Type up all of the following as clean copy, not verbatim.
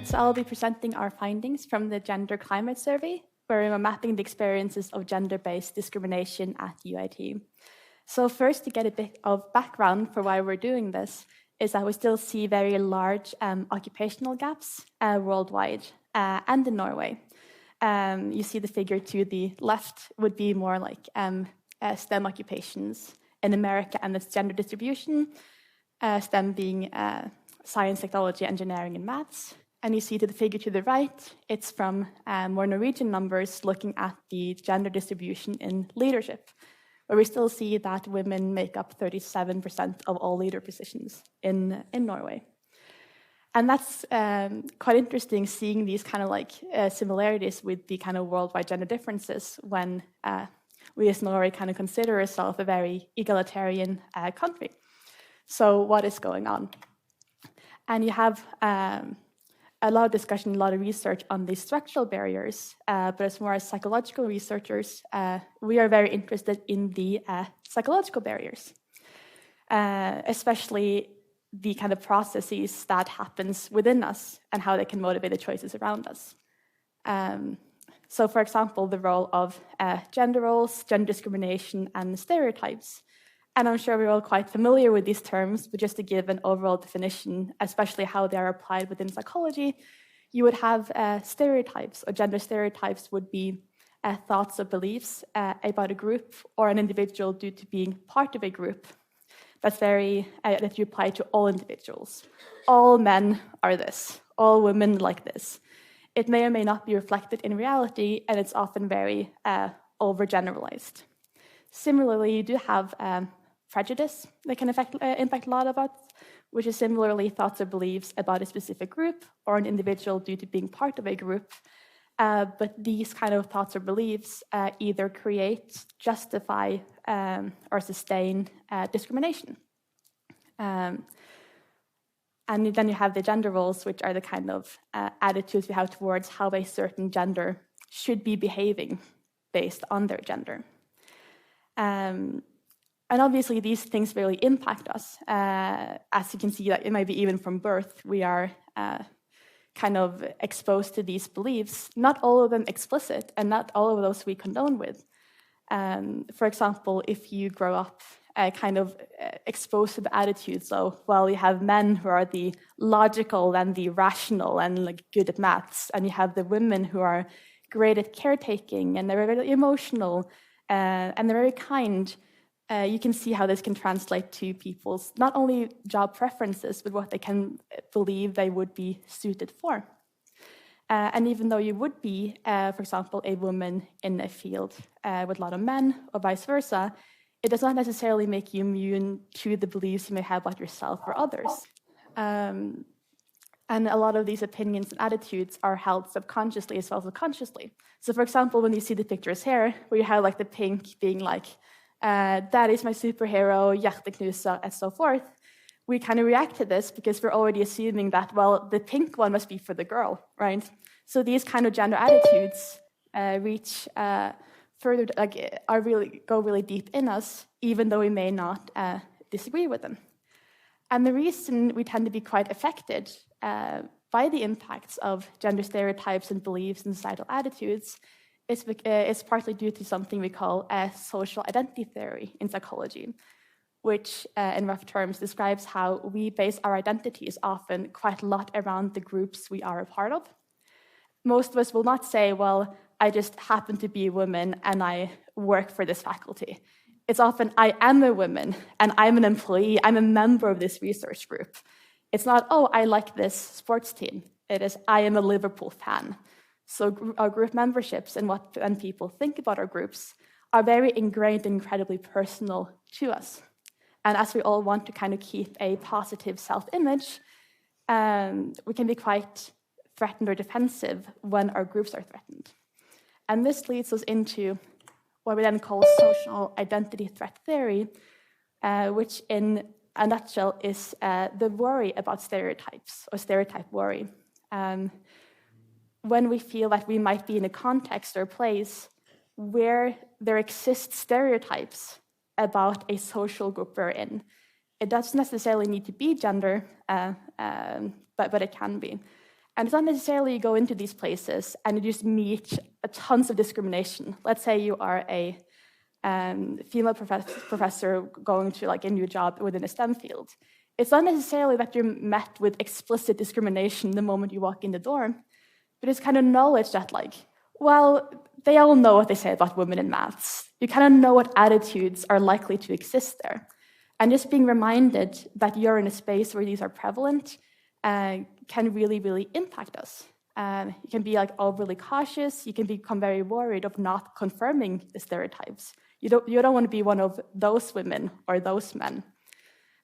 So I'll be presenting our findings from the Gender Climate Survey, where we're mapping the experiences of gender-based discrimination at UIT. So first, to get a bit of background for why we're doing this, is that we still see very large occupational gaps worldwide and in Norway. You see the figure to the left would be more like STEM occupations in America and its gender distribution, STEM being science, technology, engineering, and maths. And you see to the figure to the right, it's from more Norwegian numbers looking at the gender distribution in leadership, where we still see that women make up 37% of all leader positions in Norway. And that's quite interesting, seeing these kind of like similarities with the kind of worldwide gender differences when we as Norway kind of consider ourselves a very egalitarian country. So what is going on? And you have a lot of discussion, a lot of research on these structural barriers, but as more as psychological researchers, we are very interested in the psychological barriers, especially the kind of processes that happens within us and how they can motivate the choices around us. So for example, the role of gender roles, gender discrimination, and stereotypes. And I'm sure we're all quite familiar with these terms, but just to give an overall definition, especially how they are applied within psychology, you would have stereotypes, or gender stereotypes would be thoughts or beliefs about a group or an individual due to being part of a group. That's that you apply to all individuals. All men are this, all women like this. It may or may not be reflected in reality, and it's often very overgeneralized. Similarly, you do have prejudice that can impact a lot of us, which is similarly thoughts or beliefs about a specific group or an individual due to being part of a group. But these kind of thoughts or beliefs either create, justify, or sustain discrimination. And then you have the gender roles, which are the kind of attitudes we have towards how a certain gender should be behaving based on their gender. And obviously, these things really impact us. As you can see, that it might be even from birth, we are kind of exposed to these beliefs, not all of them explicit, and not all of those we condone with. For example, if you grow up kind of exposed to the attitudes of, well, you have men who are the logical and the rational and like good at maths, and you have the women who are great at caretaking, and they're very emotional, and they're very kind. You can see how this can translate to people's not only job preferences, but what they can believe they would be suited for. And even though you would be, for example, a woman in a field with a lot of men, or vice versa, it does not necessarily make you immune to the beliefs you may have about yourself or others. And a lot of these opinions and attitudes are held subconsciously as well as consciously. So for example, when you see the pictures here, where you have like the pink being like, that is my superhero, hjerteknuser, and so forth, we kind of react to this because we're already assuming that, well, the pink one must be for the girl, right? So these kind of gender attitudes reach further, go really deep in us, even though we may not disagree with them. And the reason we tend to be quite affected by the impacts of gender stereotypes and beliefs and societal attitudes is partly due to something we call social identity theory in psychology, which in rough terms describes how we base our identities often quite a lot around the groups we are a part of. Most of us will not say, well, I just happen to be a woman and I work for this faculty. It's often, I am a woman and I'm an employee, I'm a member of this research group. It's not, oh, I like this sports team. It is, I am a Liverpool fan. So our group memberships and what people think about our groups are very ingrained and incredibly personal to us. And as we all want to kind of keep a positive self-image, we can be quite threatened or defensive when our groups are threatened. And this leads us into what we then call social identity threat theory, which in a nutshell is the worry about stereotypes, or stereotype worry. When we feel that we might be in a context or place where there exist stereotypes about a social group we're in. It doesn't necessarily need to be gender, but it can be. And it's not necessarily you go into these places and you just meet tons of discrimination. Let's say you are a female professor going to like a new job within a STEM field. It's not necessarily that you're met with explicit discrimination the moment you walk in the door, but it's kind of knowledge that like, well, they all know what they say about women in maths. You kind of know what attitudes are likely to exist there. And just being reminded that you're in a space where these are prevalent can really, really impact us. You can be like overly cautious. You can become very worried of not confirming the stereotypes. You don't want to be one of those women or those men.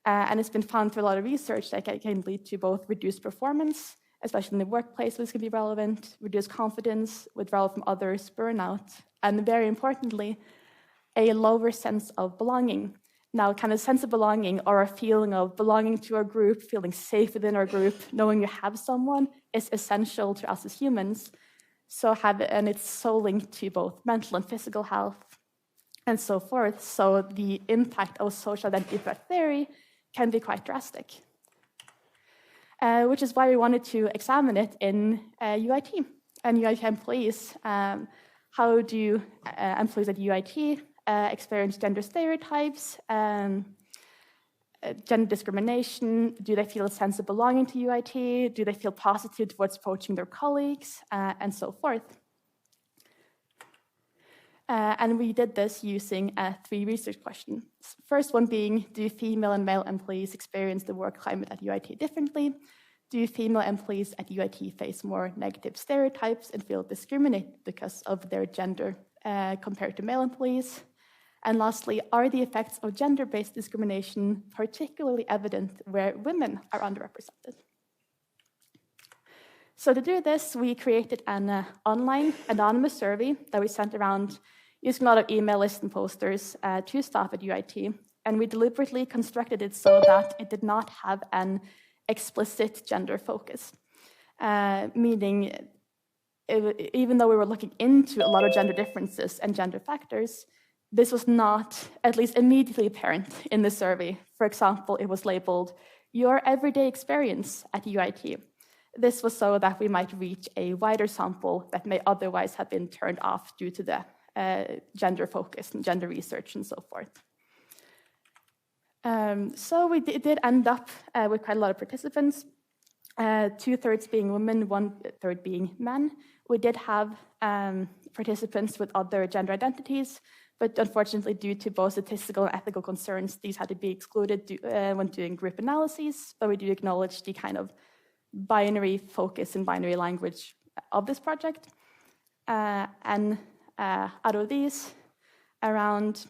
And it's been found through a lot of research that it can lead to both reduced performance, especially in the workplace, which can be relevant, reduced confidence, withdrawal from others, burnout, and very importantly, a lower sense of belonging. Now, kind of sense of belonging or a feeling of belonging to our group, feeling safe within our group, knowing you have someone is essential to us as humans. And it's so linked to both mental and physical health and so forth. So the impact of social identity threat theory can be quite drastic, which is why we wanted to examine it in UIT and UIT employees. How do employees at UIT experience gender stereotypes, gender discrimination? Do they feel a sense of belonging to UIT? Do they feel positive towards approaching their colleagues, and so forth? And we did this using 3 research questions. First one being, do female and male employees experience the work climate at UIT differently? Do female employees at UIT face more negative stereotypes and feel discriminated because of their gender compared to male employees? And lastly, are the effects of gender-based discrimination particularly evident where women are underrepresented? So to do this, we created an online anonymous survey that we sent around using a lot of email lists and posters to staff at UIT. And we deliberately constructed it so that it did not have an explicit gender focus, meaning even though we were looking into a lot of gender differences and gender factors, this was not at least immediately apparent in the survey. For example, it was labeled, your everyday experience at UIT. This was so that we might reach a wider sample that may otherwise have been turned off due to the gender focus and gender research and so forth. So we did end up with quite a lot of participants, 2/3 being women, 1/3 being men. We did have participants with other gender identities, but unfortunately, due to both statistical and ethical concerns, these had to be excluded when doing group analyses, but we do acknowledge the kind of binary focus and binary language of this project. And out of these, around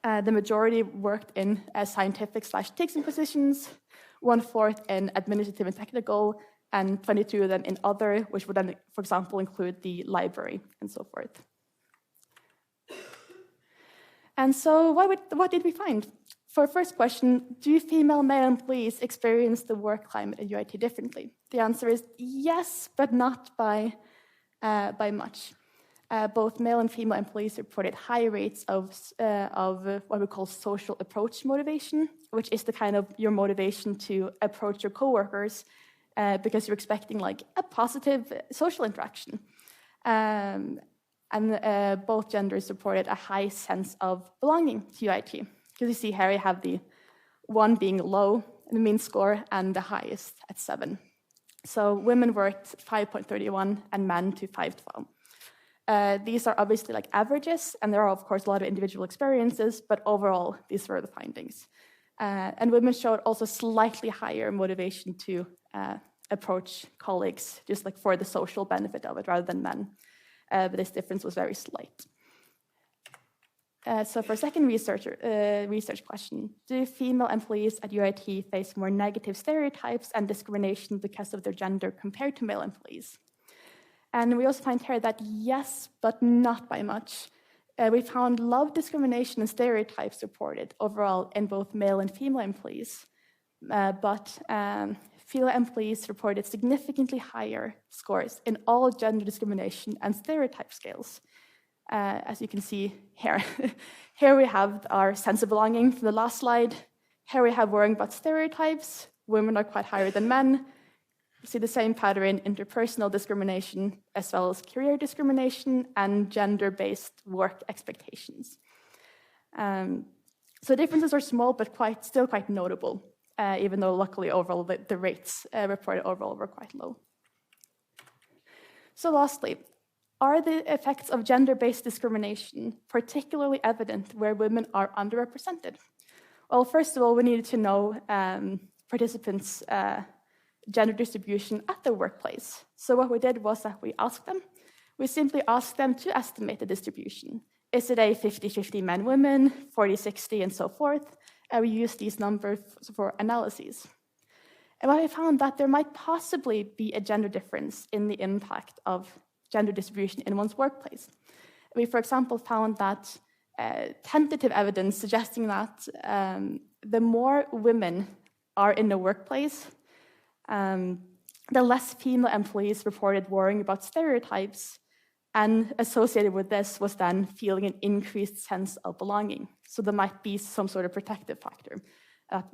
the majority worked in scientific/teaching positions, 1/4 in administrative and technical, and 22 of them in other, which would then, for example, include the library and so forth. And so what did we find? For our first question, do female male employees experience the work climate at UIT differently? The answer is yes, but not by much. Both male and female employees reported high rates of what we call social approach motivation, which is the kind of your motivation to approach your coworkers because you're expecting like a positive social interaction. And both genders reported a high sense of belonging to UIT. Because you see here, you have the 1 being low, the mean score, and the highest at 7. So women were at 5.31 and men to 5.12. These are obviously like averages, and there are, of course, a lot of individual experiences, but overall, these were the findings. And women showed also slightly higher motivation to approach colleagues, just like for the social benefit of it, rather than men. But this difference was very slight. So for a second research question, do female employees at UIT face more negative stereotypes and discrimination because of their gender compared to male employees? And we also find here that yes, but not by much. We found low discrimination and stereotypes reported overall in both male and female employees. But female employees reported significantly higher scores in all gender discrimination and stereotype scales. As you can see here. Here we have our sense of belonging from the last slide. Here we have worrying about stereotypes. Women are quite higher than men. We see the same pattern in interpersonal discrimination, as well as career discrimination and gender-based work expectations. So differences are small, but still quite notable, even though luckily overall the rates reported overall were quite low. So lastly, are the effects of gender-based discrimination particularly evident where women are underrepresented? Well, first of all, we needed to know participants' gender distribution at the workplace. So what we did was that we simply asked them to estimate the distribution. Is it a 50-50 men-women, 40-60, and so forth? And we used these numbers for analyses. And what we found that there might possibly be a gender difference in the impact of gender distribution in one's workplace. We, for example, found that tentative evidence suggesting that the more women are in the workplace, the less female employees reported worrying about stereotypes, and associated with this was then feeling an increased sense of belonging. So there might be some sort of protective factor.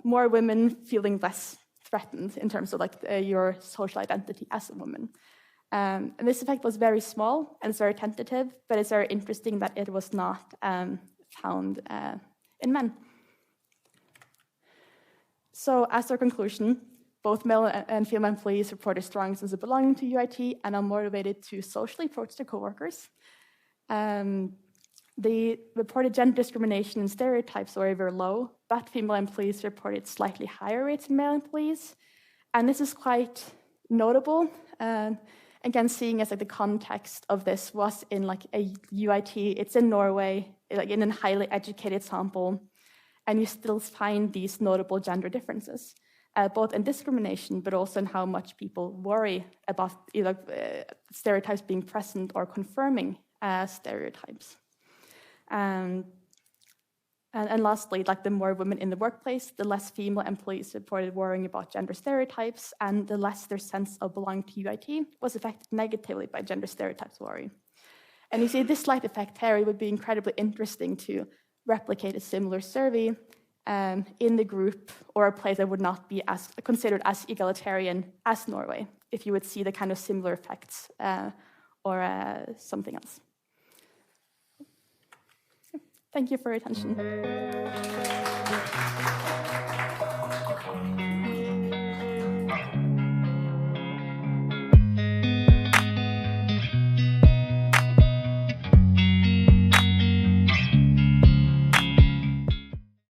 More women feeling less threatened in terms of your social identity as a woman. And this effect was very small and it's very tentative, but it's very interesting that it was not found in men. So as our conclusion, both male and female employees report a strong sense of belonging to UIT and are motivated to socially approach their coworkers. The reported gender discrimination and stereotypes were very low, but female employees reported slightly higher rates than male employees. And this is quite notable. Again, seeing as the context of this was in a UIT, it's in Norway, in a highly educated sample, and you still find these notable gender differences. Both in discrimination, but also in how much people worry about either stereotypes being present or confirming stereotypes. And lastly, the more women in the workplace, the less female employees reported worrying about gender stereotypes, and the less their sense of belonging to UIT was affected negatively by gender stereotypes worry. And you see this slight effect here, it would be incredibly interesting to replicate a similar survey in the group or a place that would not be considered as egalitarian as Norway, if you would see the kind of similar effects or something else. Thank you for your attention.